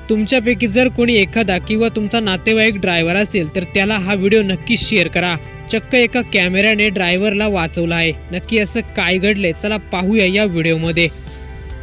तुमच्यापैकी जर कोणी एखादा किंवा तुमचा नातेवाईक ड्रायव्हर असेल तर त्याला हा व्हिडिओ नक्की शेअर करा। चक्क एका कॅमेऱ्याने ड्रायव्हरला वाचवला आहे। नक्की असं काय घडलंय चला पाहूया या व्हिडिओमध्ये।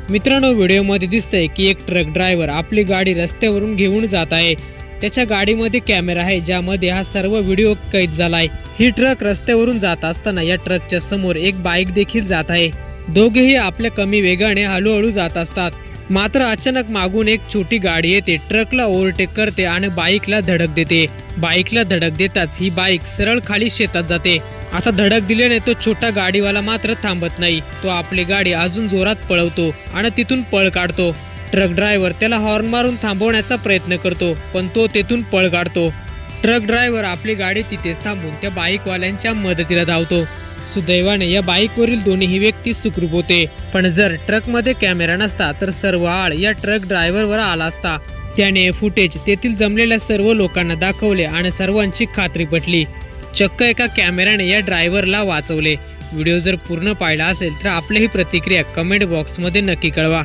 मित्रांनो, व्हिडिओमध्ये दिसतंय की एक ट्रक ड्रायव्हर आपली गाडी रस्त्यावरून घेऊन जात आहे। त्याच्या गाडीमध्ये कॅमेरा आहे ज्यामध्ये हा सर्व व्हिडिओ कैद झालाय। ही ट्रक रस्त्यावरून जात असताना या ट्रकच्या समोर एक बाईक देखील जात आहे। दोघेही आपल्या कमी वेगाने हळूहळू जात असतात। मात्र अचानक मागून एक छोटी गाडी येते, ट्रकला ओव्हरटेक करते आणि बाईकला धडक देते। बाईकला धडक देताच ही बाईक सरळ खाली शेतात जाते। आता धडक दिल्याने तो छोटा गाडीवाला मात्र थांबत नाही। तो आपली गाडी अजून जोरात पळवतो आणि तिथून पळ काढतो। ट्रक ड्रायव्हर त्याला हॉर्न मारून थांबवण्याचा प्रयत्न करतो, पण तो तेथून पळ काढतो। ट्रक ड्रायव्हर आपली गाडी तिथेच थांबून त्या बाईकवाल्यांच्या मदतीला धावतो। सुदैवाने या बाईकवरील दोन्ही व्यक्ती सुखरूप होते, पण जर ट्रकमध्ये कॅमेरा नसता तर सर्व आळ या ट्रक ड्रायव्हरवर आला असता। त्याने फुटेज तेथील जमलेल्या सर्व लोकांना दाखवले आणि सर्वांची खात्री पटली। चक्क एका कॅमेऱ्याने या ड्रायव्हरला वाचवले। व्हिडिओ जर पूर्ण पाहिला असेल तर आपलीही प्रतिक्रिया कमेंट बॉक्समध्ये नक्की कळवा।